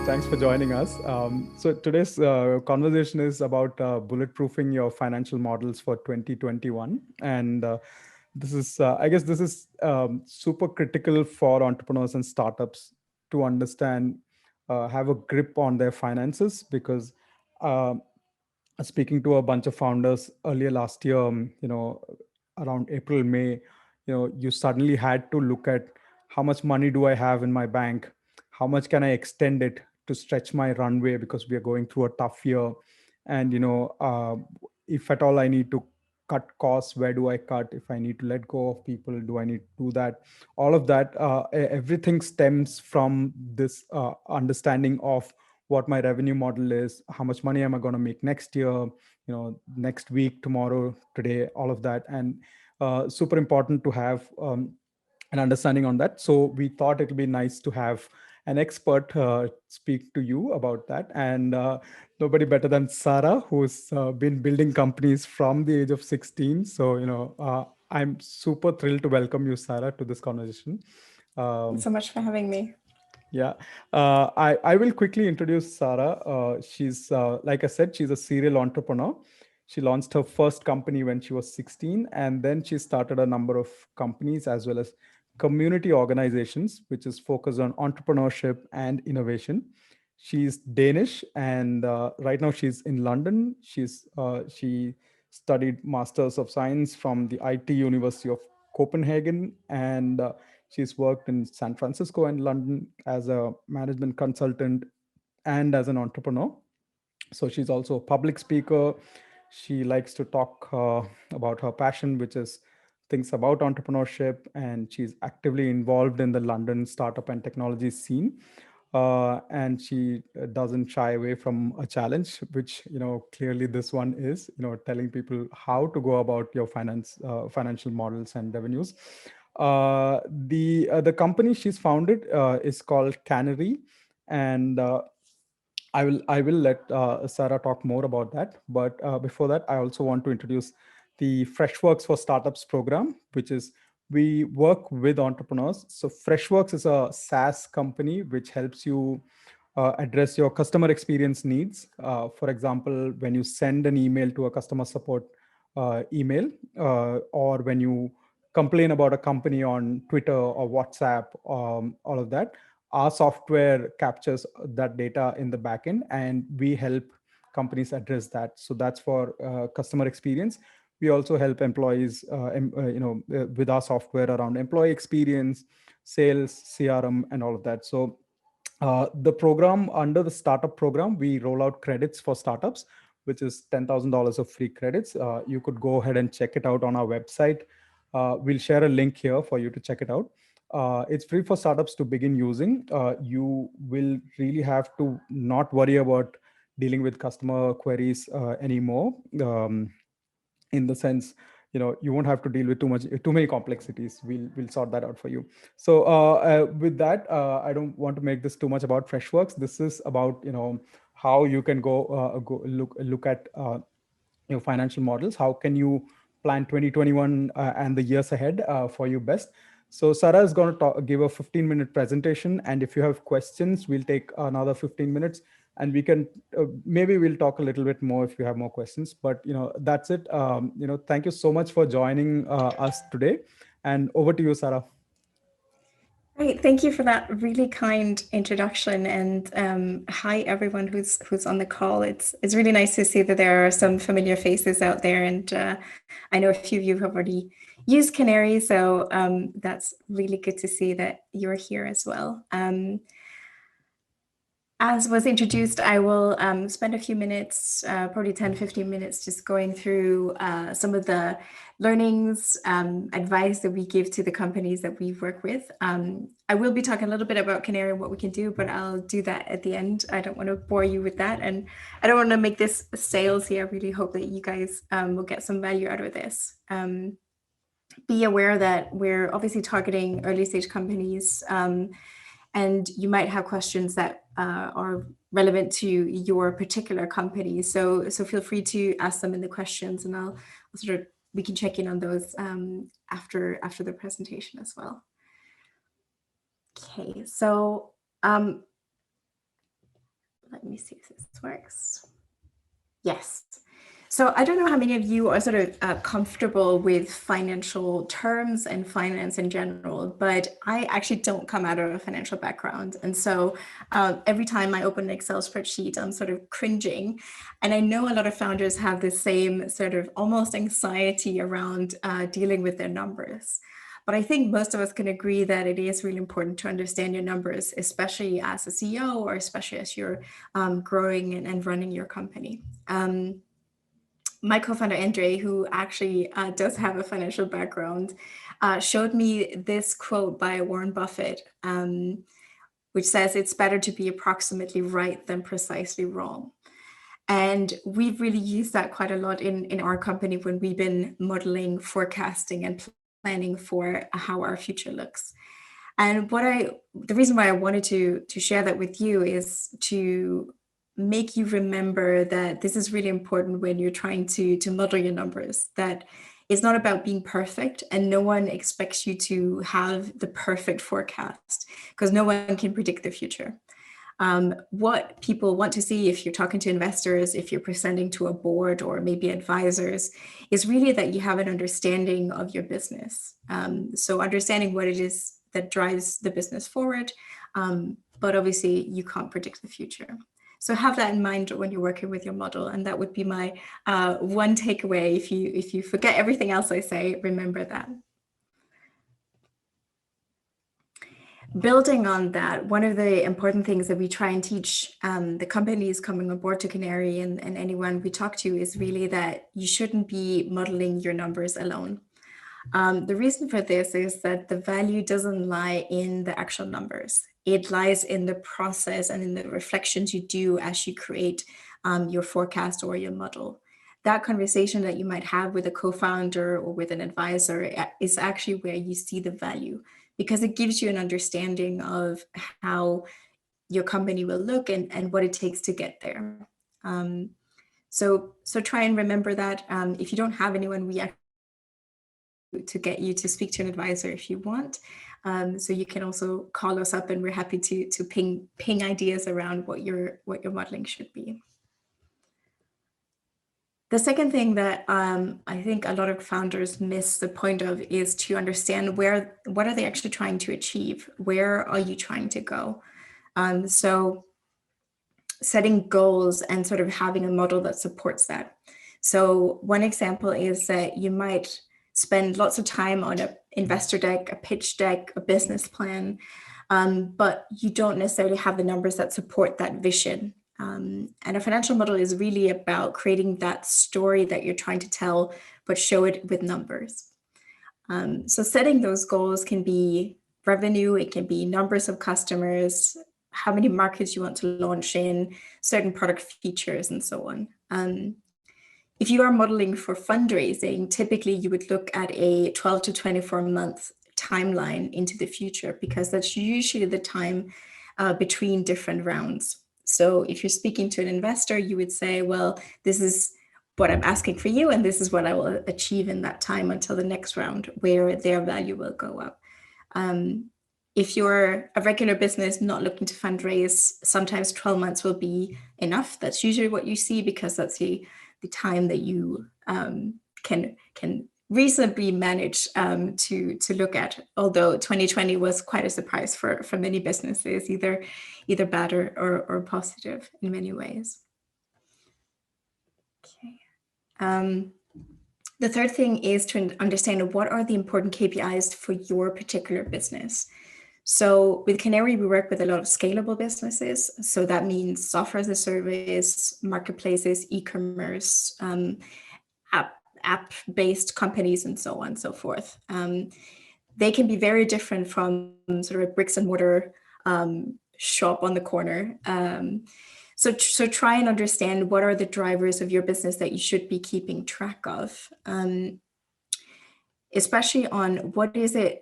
Thanks for joining us. So today's conversation is about bulletproofing your financial models for 2021. And this is, I guess this is super critical for entrepreneurs and startups to understand, have a grip on their finances because uh, speaking to a bunch of founders earlier last year, around April, May, you suddenly had to look at how much money do I have in my bank? How much can I extend it to stretch my runway because we are going through a tough year? And, if at all I need to cut costs, where do I cut? If I need to let go of people, do I need to do that? All of that, everything stems from this understanding of what my revenue model is, how much money am I going to make next year, next week, tomorrow, today, all of that. And super important to have an understanding on that. So we thought it would be nice to have an expert speak to you about that. And nobody better than Sara, who's been building companies from the age of 16. So, I'm super thrilled to welcome you, Sara, to this conversation. Thanks so much for having me. Yeah, I will quickly introduce Sara. She's, like I said, she's a serial entrepreneur. She launched her first company when she was 16, and then she started a number of companies as well as community organizations, which is focused on entrepreneurship and innovation. She's Danish, and right now she's in London. She studied Masters of Science from the IT University of Copenhagen, and she's worked in San Francisco and London as a management consultant and as an entrepreneur. So she's also a public speaker. She likes to talk about her passion, which is things about entrepreneurship, and she's actively involved in the London startup and technology scene. And she doesn't shy away from a challenge, which clearly this one is, telling people how to go about your financial models and revenues. The company she's founded is called Canaree, and I will let Sara talk more about that. But before that, I also want to introduce the Freshworks for Startups program, which is we work with entrepreneurs. So Freshworks is a SaaS company which helps you address your customer experience needs. For example, when you send an email to a customer support email, or when you complain about a company on Twitter or WhatsApp, all of that, our software captures that data in the backend, and we help companies address that. So that's for customer experience. We also help employees, with our software around employee experience, sales, CRM, and all of that. So the program, under the startup program, we roll out credits for startups, which is $10,000 of free credits. You could go ahead and check it out on our website. We'll share a link here for you to check it out. It's free for startups to begin using. You will really have to not worry about dealing with customer queries anymore. In the sense, you won't have to deal with too many complexities. We'll sort that out for you. So with that, I don't want to make this too much about Freshworks. This is about how you can go look at your financial models. How can you plan 2021 and the years ahead for you best? So Sarah is going to give a 15-minute presentation, and if you have questions, we'll take another 15 minutes, and we can maybe we'll talk a little bit more if you have more questions. But that's it. Thank you so much for joining us today, and over to you, Sarah. Great, thank you for that really kind introduction, and hi everyone who's on the call. It's really nice to see that there are some familiar faces out there, and I know a few of you have already used Canaree, so that's really good to see that you're here as well. As was introduced, I will spend a few minutes, probably 10, 15 minutes, just going through some of the learnings, advice that we give to the companies that we work with. I will be talking a little bit about Canaree and what we can do, but I'll do that at the end. I don't want to bore you with that, and I don't want to make this sales here. I really hope that you guys will get some value out of this. Be aware that we're obviously targeting early stage companies, and you might have questions that are relevant to your particular company. So feel free to ask them in the questions, and we can check in on those after the presentation as well. Okay, so let me see if this works. Yes. So I don't know how many of you are sort of comfortable with financial terms and finance in general, but I actually don't come out of a financial background. And so every time I open an Excel spreadsheet, I'm sort of cringing. And I know a lot of founders have the same sort of almost anxiety around dealing with their numbers. But I think most of us can agree that it is really important to understand your numbers, especially as a CEO or especially as you're growing and running your company. My co-founder, Andre, who actually does have a financial background, showed me this quote by Warren Buffett, which says, "It's better to be approximately right than precisely wrong." And we've really used that quite a lot in our company when we've been modeling, forecasting, and planning for how our future looks. And the reason why I wanted to share that with you is to make you remember that this is really important when you're trying to model your numbers, that it's not about being perfect, and no one expects you to have the perfect forecast because no one can predict the future. What people want to see if you're talking to investors, if you're presenting to a board or maybe advisors, is really that you have an understanding of your business. So understanding what it is that drives the business forward, but obviously you can't predict the future. So have that in mind when you're working with your model, and that would be my one takeaway. If you forget everything else I say, remember that. Building on that, one of the important things that we try and teach the companies coming on board to Canaree and anyone we talk to is really that you shouldn't be modeling your numbers alone. The reason for this is that the value doesn't lie in the actual numbers. It lies in the process and in the reflections you do as you create your forecast or your model. That conversation that you might have with a co-founder or with an advisor is actually where you see the value, because it gives you an understanding of how your company will look and what it takes to get there. So try and remember that. If you don't have anyone, we actually to get you to speak to an advisor if you want. So you can also call us up, and we're happy to ping ideas around what your modeling should be. The second thing that I think a lot of founders miss the point of is to understand what are they actually trying to achieve? Where are you trying to go? So setting goals and sort of having a model that supports that. So one example is that you might spend lots of time on an investor deck, a pitch deck, a business plan, but you don't necessarily have the numbers that support that vision. And a financial model is really about creating that story that you're trying to tell, but show it with numbers. So setting those goals can be revenue, it can be numbers of customers, how many markets you want to launch in, certain product features, and so on. If you are modeling for fundraising, typically you would look at a 12 to 24 month timeline into the future, because that's usually the time between different rounds. So if you're speaking to an investor, you would say, well, this is what I'm asking for you, and this is what I will achieve in that time until the next round where their value will go up. If you're a regular business not looking to fundraise, sometimes 12 months will be enough. That's usually what you see, because that's the time that you can reasonably manage to look at. Although 2020 was quite a surprise for many businesses, either bad or positive in many ways. Okay. The third thing is to understand what are the important KPIs for your particular business. So with Canaree, we work with a lot of scalable businesses. So that means software as a service, marketplaces, e-commerce, app-based companies, and so on and so forth. They can be very different from sort of a bricks and mortar shop on the corner. So try and understand what are the drivers of your business that you should be keeping track of, especially on what is it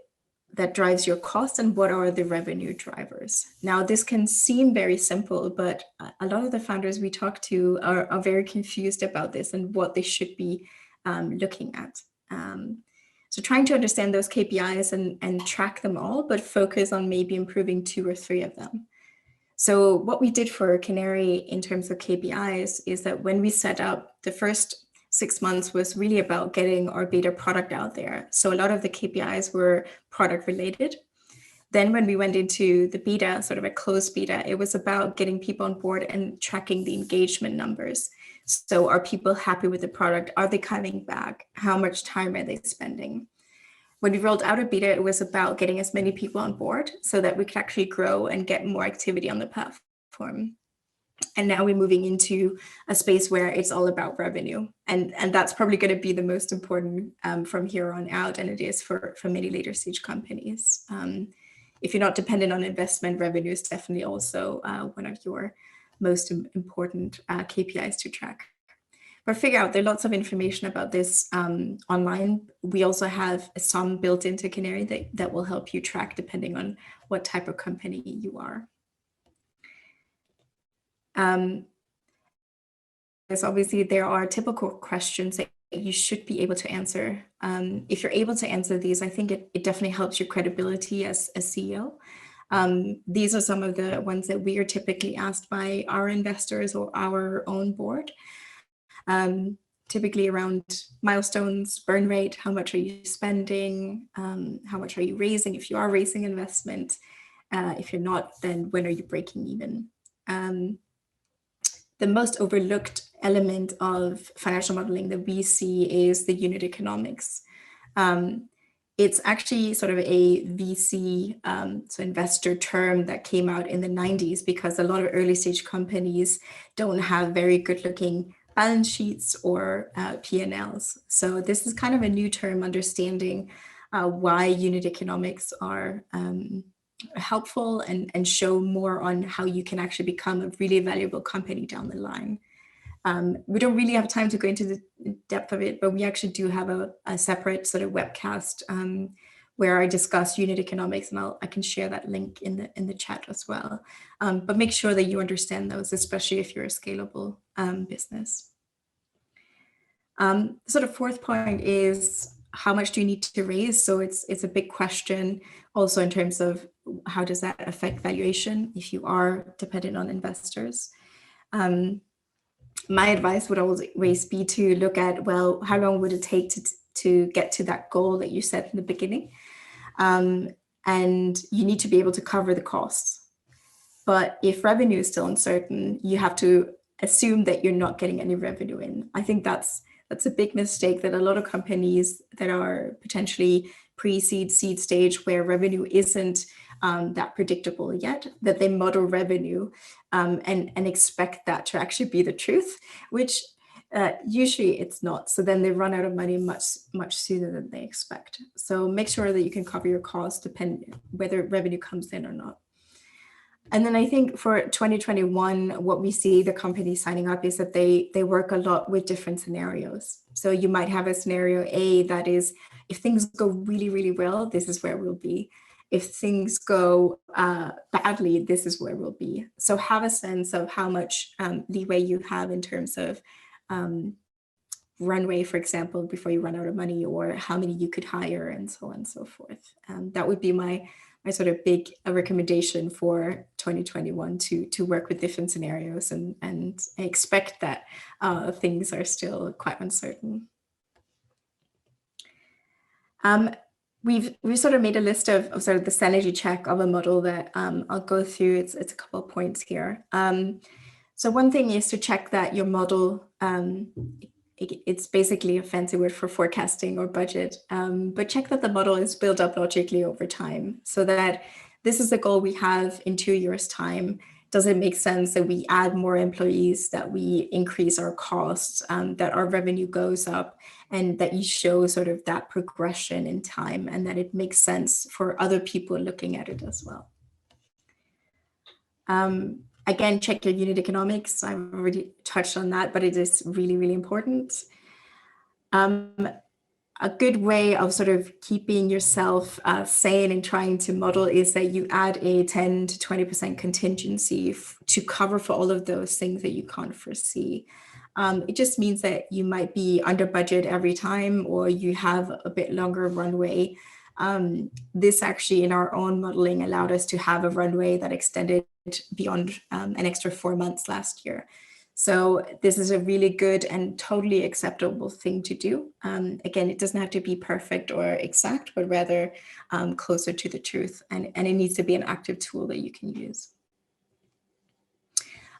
that drives your cost and what are the revenue drivers. Now, this can seem very simple, but a lot of the founders we talk to are very confused about this and what they should be looking at. So trying to understand those KPIs and track them all, but focus on maybe improving 2 or 3 of them. So what we did for Canaree in terms of KPIs is that when we set up, the first 6 months was really about getting our beta product out there. So a lot of the KPIs were product related. Then when we went into the beta, sort of a closed beta, it was about getting people on board and tracking the engagement numbers. So are people happy with the product? Are they coming back? How much time are they spending? When we rolled out a beta, it was about getting as many people on board so that we could actually grow and get more activity on the platform. And now we're moving into a space where it's all about revenue. And that's probably going to be the most important from here on out. And it is for many later stage companies. If you're not dependent on investment, revenue is definitely also one of your most important KPIs to track. But figure out, there are lots of information about this online. We also have some built into Canaree that will help you track depending on what type of company you are. As obviously there are typical questions that you should be able to answer. If you're able to answer these, I think it definitely helps your credibility as a CEO. These are some of the ones that we are typically asked by our investors or our own board. Typically around milestones, burn rate, how much are you spending, how much are you raising if you are raising investment, if you're not, then when are you breaking even? The most overlooked element of financial modeling that we see is the unit economics. It's actually sort of a VC, so investor term that came out in the 90s because a lot of early stage companies don't have very good looking balance sheets or P&Ls. So this is kind of a new term, understanding why unit economics are helpful and show more on how you can actually become a really valuable company down the line. We don't really have time to go into the depth of it, but we actually do have a separate sort of webcast where I discuss unit economics, and I can share that link in the chat as well. But make sure that you understand those, especially if you're a scalable business. Sort of fourth point is, how much do you need to raise? So it's a big question also in terms of how does that affect valuation if you are dependent on investors. My advice would always be to look at, well, how long would it take to get to that goal that you set in the beginning? And you need to be able to cover the costs. But if revenue is still uncertain, you have to assume that you're not getting any revenue in. I think that's a big mistake that a lot of companies that are potentially pre-seed, seed stage, where revenue isn't that predictable yet, that they model revenue and expect that to actually be the truth, which usually it's not. So then they run out of money much sooner than they expect. So make sure that you can cover your costs depending whether revenue comes in or not. And then I think for 2021, what we see the companies signing up is that they work a lot with different scenarios. So you might have a scenario A that is, if things go really, really well, this is where we'll be. If things go badly, this is where we'll be. So have a sense of how much leeway you have in terms of runway, for example, before you run out of money, or how many you could hire, and so on and so forth. That would be my sort of big recommendation for 2021, to work with different scenarios and expect that things are still quite uncertain. We've sort of made a list of sort of the sanity check of a model that I'll go through. It's a couple of points here. So one thing is to check that your model, it's basically a fancy word for forecasting or budget, but check that the model is built up logically over time, so that this is the goal we have in 2 years' time. Does it make sense that we add more employees, that we increase our costs, that our revenue goes up, and that you show sort of that progression in time, and that it makes sense for other people looking at it as well. Again, check your unit economics. I've already touched on that, but it is really, really important. A good way of sort of keeping yourself sane and trying to model is that you add a 10 to 20% contingency to cover for all of those things that you can't foresee. It just means that you might be under budget every time, or you have a bit longer runway. This actually in our own modeling allowed us to have a runway that extended beyond an extra 4 months last year. So this is a really good and totally acceptable thing to do. Again, it doesn't have to be perfect or exact, but rather closer to the truth. And it needs to be an active tool that you can use.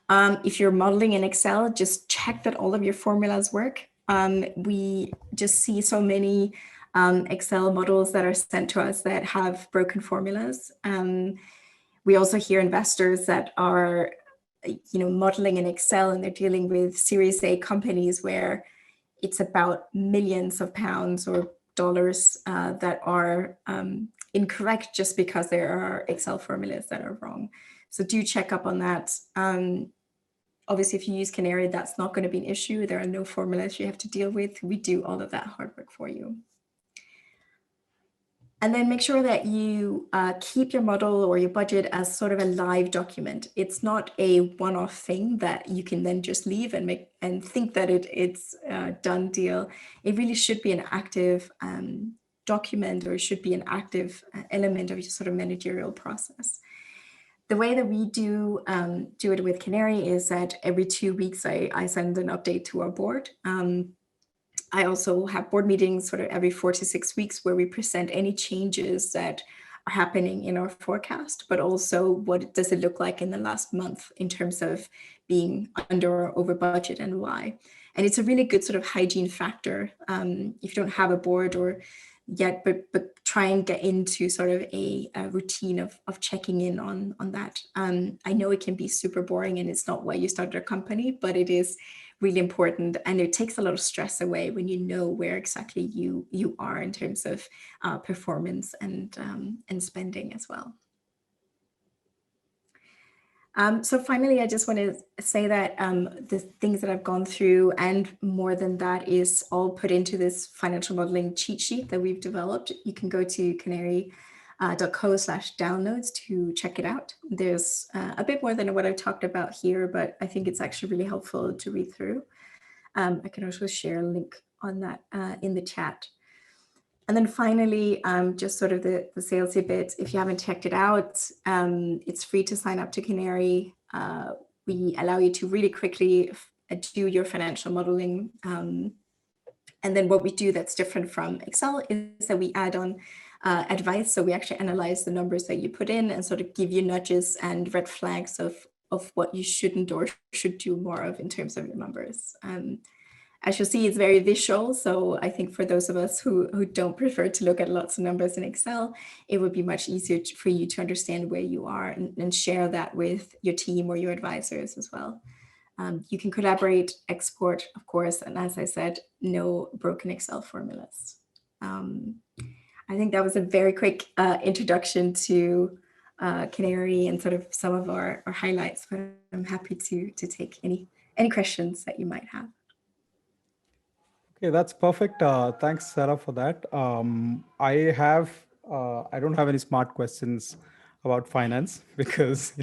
If you're modeling in Excel, just check that all of your formulas work. We just see so many Excel models that are sent to us that have broken formulas. We also hear investors that are modeling in Excel, and they're dealing with Series A companies where it's about millions of pounds or dollars that are incorrect just because there are Excel formulas that are wrong. So do check up on that. Obviously, if you use Canaree, that's not going to be an issue. There are no formulas you have to deal with. We do all of that hard work for you. And then make sure that you keep your model or your budget as sort of a live document. It's not a one-off thing that you can then just leave and think that it's a done deal. It really should be an active document, or it should be an active element of your sort of managerial process. The way that we do it with Canaree is that every 2 weeks I send an update to our board. I also have board meetings sort of every 4 to 6 weeks where we present any changes that are happening in our forecast, but also what does it look like in the last month in terms of being under or over budget and why. And it's a really good sort of hygiene factor if you don't have a board or yet, but try and get into sort of a routine of checking in on that. I know it can be super boring and it's not why you started a company, but it is really important, and it takes a lot of stress away when you know where exactly you are in terms of performance and spending as well. So finally, I just want to say that the things that I've gone through and more than that is all put into this financial modeling cheat sheet that we've developed. You can go to canaree.co/downloads to check it out. There's a bit more than what I've talked about here, but I think it's actually really helpful to read through. I can also share a link on that in the chat. And then finally, just sort of the salesy bit. If you haven't checked it out, it's free to sign up to Canaree. We allow you to really quickly do your financial modeling. And then what we do that's different from Excel is that we add on advice. So we actually analyze the numbers that you put in and sort of give you nudges and red flags of what you shouldn't or should do more of in terms of your numbers. As you'll see, it's very visual. So I think for those of us who don't prefer to look at lots of numbers in Excel, it would be much easier for you to understand where you are and share that with your team or your advisors as well. You can collaborate, export, of course, and as I said, no broken Excel formulas. I think that was a very quick introduction to Canaree and sort of some of our highlights, but I'm happy to take any questions that you might have. Okay, that's perfect. Thanks, Sarah, for that. I don't have any smart questions about finance because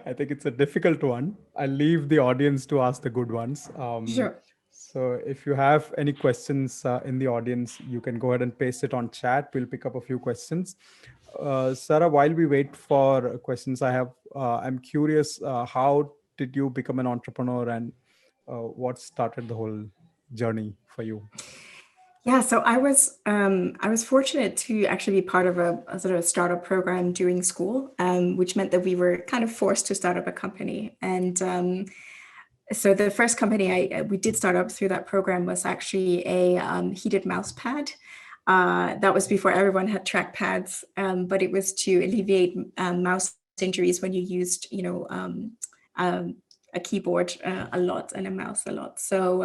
I think it's a difficult one. I'll leave the audience to ask the good ones. Sure. So if you have any questions in the audience, you can go ahead and paste it on chat. We'll pick up a few questions. Sarah, while we wait for questions, I'm curious, how did you become an entrepreneur, and what started the whole journey for you? Yeah, so I was fortunate to actually be part of a sort of startup program during school, which meant that we were kind of forced to start up a company. And so the first company we did start up through that program was actually a heated mouse pad. That was before everyone had trackpads, but it was to alleviate mouse injuries when you used, a keyboard a lot and a mouse a lot. So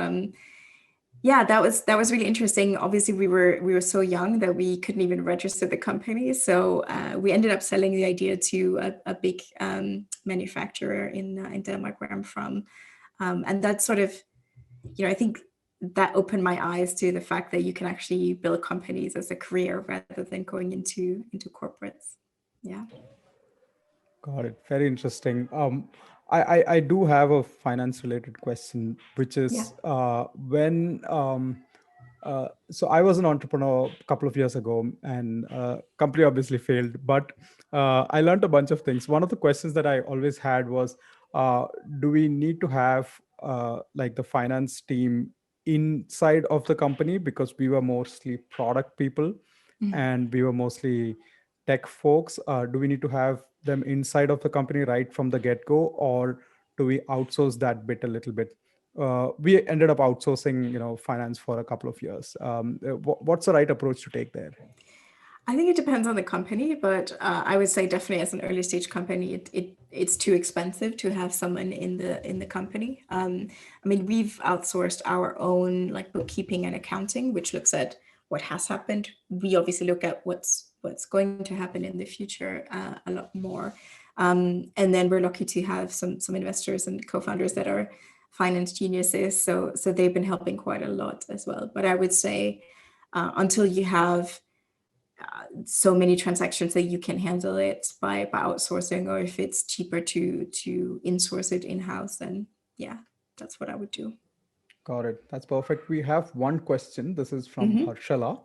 yeah, that was really interesting. Obviously, we were so young that we couldn't even register the company. So we ended up selling the idea to a big manufacturer in Denmark, where I'm from, and that sort of, I think that opened my eyes to the fact that you can actually build companies as a career rather than going into corporates. Yeah. Got it. Very interesting. I do have a finance related question, which is when So I was an entrepreneur a couple of years ago, and company obviously failed. But I learned a bunch of things. One of the questions that I always had was, uh, do we need to have like the finance team inside of the company, because we were mostly product people and we were mostly tech folks? Do we need to have them inside of the company right from the get go, or do we outsource that bit a little bit? We ended up outsourcing, finance for a couple of years. What's the right approach to take there? I think it depends on the company, but I would say definitely as an early stage company, it's too expensive to have someone in the company. I mean, we've outsourced our own like bookkeeping and accounting, which looks at what has happened. We obviously look at what's going to happen in the future a lot more. And then we're lucky to have some investors and co-founders that are finance geniuses, so they've been helping quite a lot as well. But I would say until you have so many transactions that you can handle it by outsourcing, or if it's cheaper to insource it in-house, then yeah, that's what I would do. Got it. That's perfect. We have one question. This is from Mm-hmm. Harshala.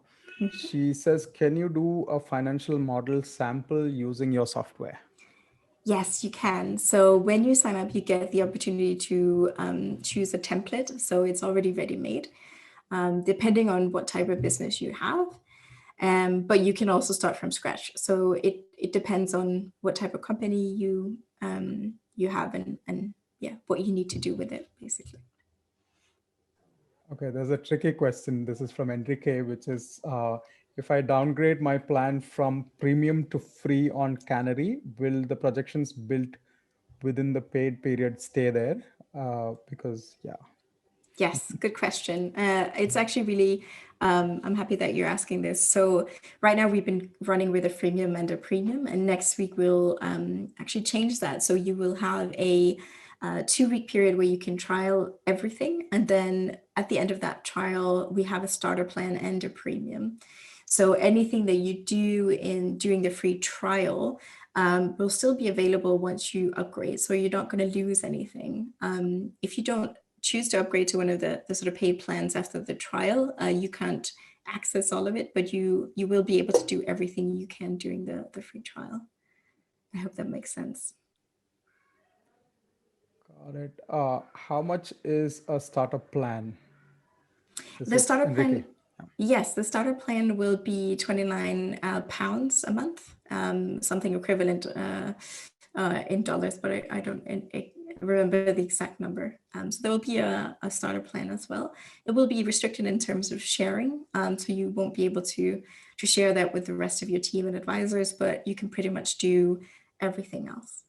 She says, can you do a financial model sample using your software? Yes, you can. So when you sign up, you get the opportunity to choose a template. So it's already ready-made, depending on what type of business you have. But you can also start from scratch. So it depends on what type of company you have, and yeah, what you need to do with it, basically. Okay, there's a tricky question. This is from Enrique, which is, if I downgrade my plan from premium to free on Canary, will the projections built within the paid period stay there? Because, yeah. Yes, good question. It's actually really, I'm happy that you're asking this. So right now we've been running with a freemium and a premium, and next week we'll actually change that. So you will have a 2-week period where you can trial everything. And then at the end of that trial, we have a starter plan and a premium. So anything that you do in during the free trial will still be available once you upgrade. So you're not going to lose anything. If you don't choose to upgrade to one of the sort of paid plans after the trial, you can't access all of it, but you will be able to do everything you can during the free trial. I hope that makes sense. Got it. How much is a startup plan? This The is starter Enrique. plan, yes, the starter plan will be £29 a month, something equivalent in dollars, but I don't remember the exact number. So there will be a starter plan as well. It will be restricted in terms of sharing, so you won't be able to share that with the rest of your team and advisors, but you can pretty much do everything else.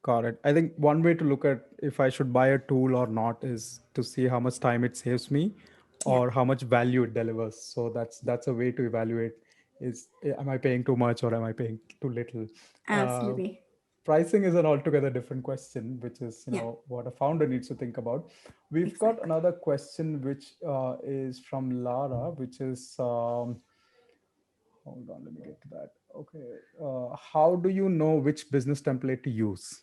Got it. I think one way to look at if I should buy a tool or not is to see how much time it saves me Yeah, or how much value it delivers. So that's a way to evaluate, is am I paying too much or am I paying too little? Uh, absolutely. Pricing is an altogether different question, which is, Yeah, what a founder needs to think about. We've got exactly. another question, which is from Lara, which is, hold on, let me get to that. Okay. How do you know which business template to use?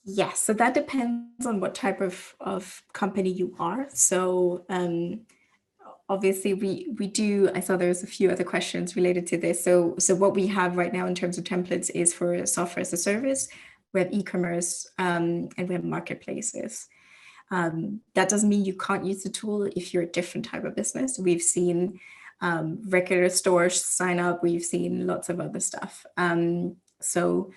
Yes, so that depends on what type of company you are. So obviously we do, I saw there's a few other questions related to this. So what we have right now in terms of templates is for software as a service. We have e-commerce, and we have marketplaces. That doesn't mean you can't use the tool if you're a different type of business. We've seen regular stores sign up. We've seen lots of other stuff. So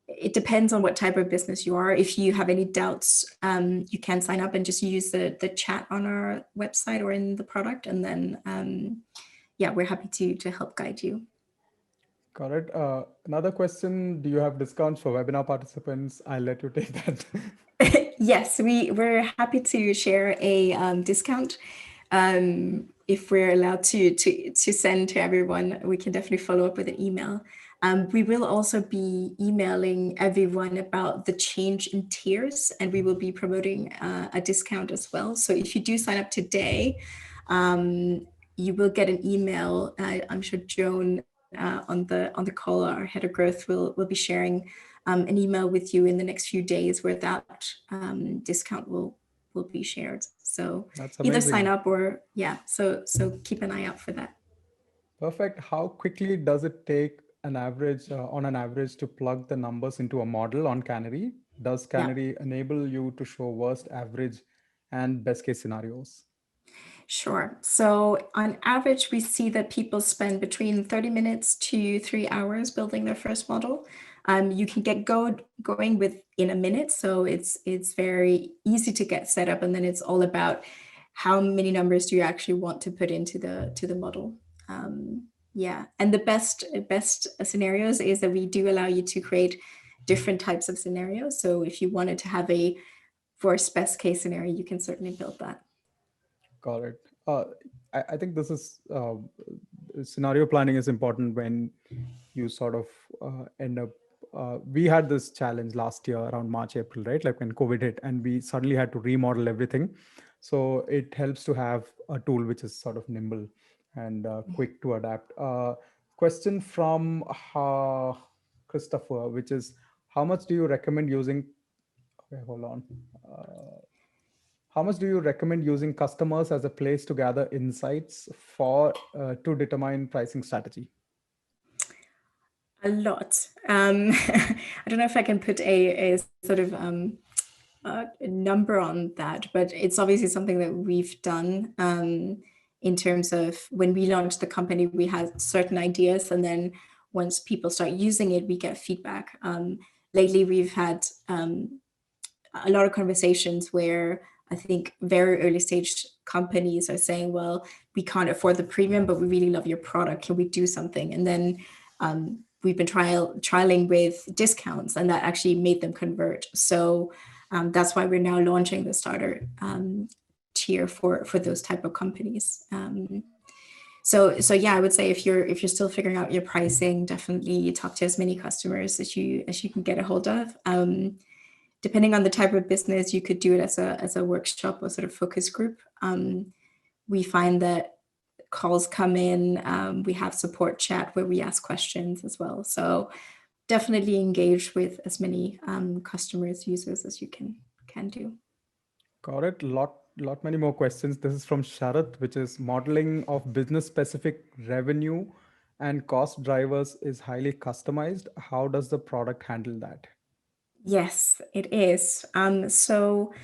it depends on what type of business you are. If you have any doubts, you can sign up and just use the chat on our website or in the product. And then, yeah, we're happy to help guide you. Got it. Another question. Do you have discounts for webinar participants? I'll let you take that. Yes, we're happy to share a discount. If we're allowed to send to everyone, we can definitely follow up with an email. We will also be emailing everyone about the change in tiers, and we will be promoting a discount as well. So if you do sign up today, you will get an email. I'm sure Joan on the call, our head of growth, will be sharing an email with you in the next few days where that discount will be shared. So That's either sign amazing. up or so keep an eye out for that. Perfect. How quickly does it take an average, on an average, to plug the numbers into a model on Canary? Does Yeah. Canary enable you to show worst, average, and best case scenarios? Sure. So on average, we see that people spend between 30 minutes to 3 hours building their first model. You can get going within a minute, so it's very easy to get set up, and then it's all about how many numbers do you actually want to put into the model. Yeah, and the best scenarios is that we do allow you to create different types of scenarios. So if you wanted to have a worst best case scenario, you can certainly build that. Got it. I think this is scenario planning is important when you sort of end up. We had this challenge last year around March, April, right? Like when COVID hit, and we suddenly had to remodel everything. So it helps to have a tool which is sort of nimble and quick to adapt. Question from Christopher, which is, how much do you recommend using? Okay, hold on. How much do you recommend using customers as a place to gather insights for to determine pricing strategy? A lot. I don't know if I can put a sort of a number on that, but it's obviously something that we've done in terms of when we launched the company, we had certain ideas, and then once people start using it, we get feedback. Lately, we've had a lot of conversations where I think very early stage companies are saying, well, we can't afford the premium, but we really love your product. Can we do something? And then we've been trialing with discounts, and that actually made them convert. So that's why we're now launching the starter tier for those type of companies. So yeah, I would say if you're still figuring out your pricing, definitely talk to as many customers as you can get a hold of. Depending on the type of business, you could do it as a workshop or sort of focus group. We find that calls come in. We have support chat where we ask questions as well. So definitely engage with as many customers, users as you can do. Got it. Lot many more questions. This is from Sharath, which is modeling of business specific revenue and cost drivers is highly customized. How does the product handle that? Yes, it is. So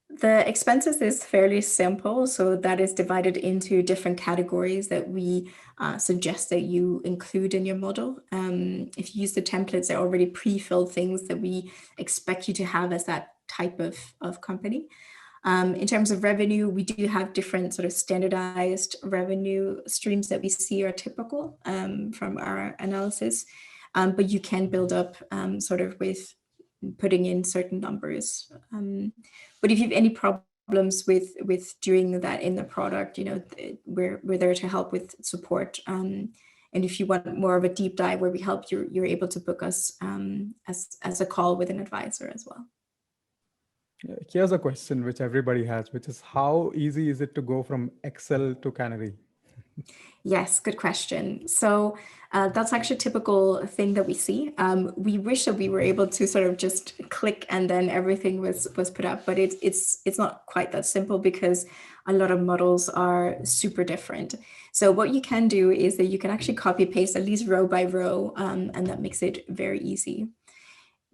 the expenses is fairly simple. So that is divided into different categories that we suggest that you include in your model. If you use the templates, they're already pre-filled things that we expect you to have as that type of company. In terms of revenue, we do have different sort of standardized revenue streams that we see are typical from our analysis. But you can build up sort of with putting in certain numbers. But if you have any problems with doing that in the product, you know, we're there to help with support. And if you want more of a deep dive where we help, you're able to book us as a call with an advisor as well. Here's a question which everybody has, which is, how easy is it to go from Excel to Canary? Yes, good question. So that's actually a typical thing that we see. We wish that we were able to sort of just click and then everything was put up, but it's not quite that simple because a lot of models are super different. So what you can do is that you can actually copy paste at least row by row, and that makes it very easy.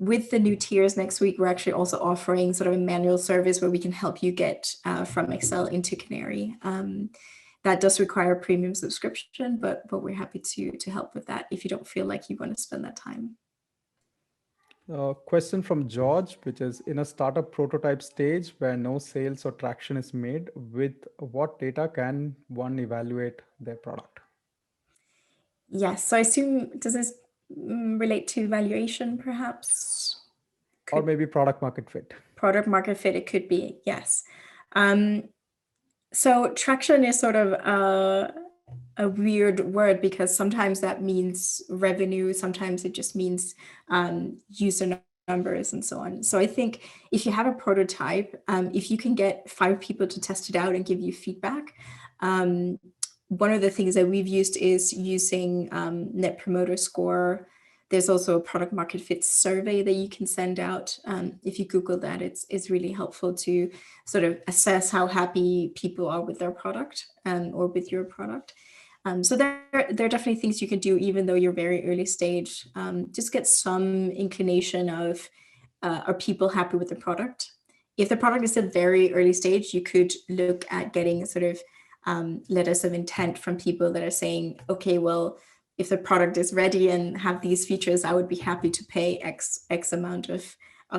With the new tiers next week, we're actually also offering sort of a manual service where we can help you get from Excel into Canary. That does require a premium subscription, but we're happy to help with that if you don't feel like you want to spend that time. Question from George, which is, in a startup prototype stage where no sales or traction is made, with what data can one evaluate their product? Yes, so I assume, does this relate to valuation perhaps? Or maybe product market fit? Product market fit, it could be, yes. So traction is sort of a weird word because sometimes that means revenue, sometimes it just means user numbers and so on. So I think if you have a prototype, if you can get 5 people to test it out and give you feedback, one of the things that we've used is using Net Promoter Score There's also a product market fit survey that you can send out. If you Google that, it's really helpful to sort of assess how happy people are with their product or with your product. So there are definitely things you can do even though you're very early stage. Just get some inclination of are people happy with the product? If the product is at very early stage, you could look at getting sort of letters of intent from people that are saying, okay, well, if the product is ready and have these features, I would be happy to pay X amount of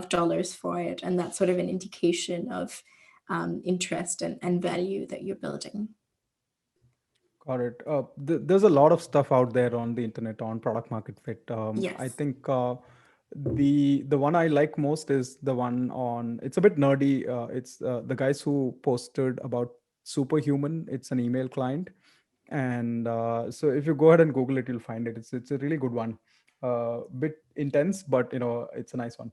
dollars for it. And that's sort of an indication of interest and value that you're building. Got it. There's a lot of stuff out there on the internet on product market fit. I Yes. think the one I like most is the one on. It's a bit nerdy. It's the guys who posted about Superhuman. It's an email client, and so if you go ahead and Google it, you'll find it. It's a really good one. Bit intense, but it's a nice one.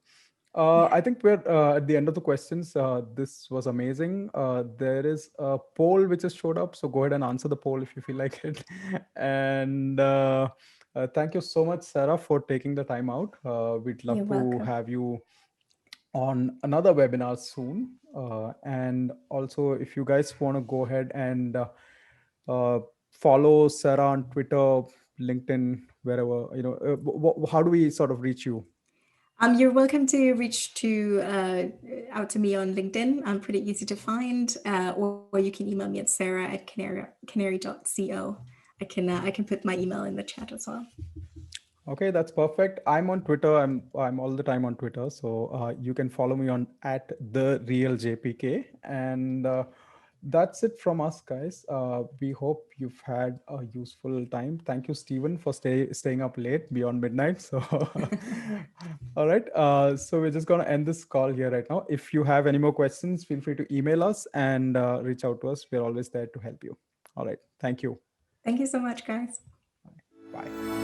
I think we're at the end of the questions. This was amazing. There is a poll which has showed up, so go ahead and answer the poll if you feel like it. And thank you so much, Sarah, for taking the time out. We'd You're love to welcome. have you on another webinar soon. And also, if you guys want to go ahead and uh, follow Sarah on Twitter, LinkedIn, wherever, how do we sort of reach you? You're welcome to reach to out to me on LinkedIn. I'm pretty easy to find, or you can email me at sarah@canary.co. I can put my email in the chat as well. Okay, that's perfect. I'm on Twitter. I'm all the time on Twitter, so you can follow me on at the real JPK. And that's it from us, guys. We hope you've had a useful time. Thank you, Stephen, for staying up late beyond midnight. So, all right. So we're just gonna end this call here right now. If you have any more questions, feel free to email us and reach out to us. We're always there to help you. All right. Thank you. Thank you so much, guys. Bye.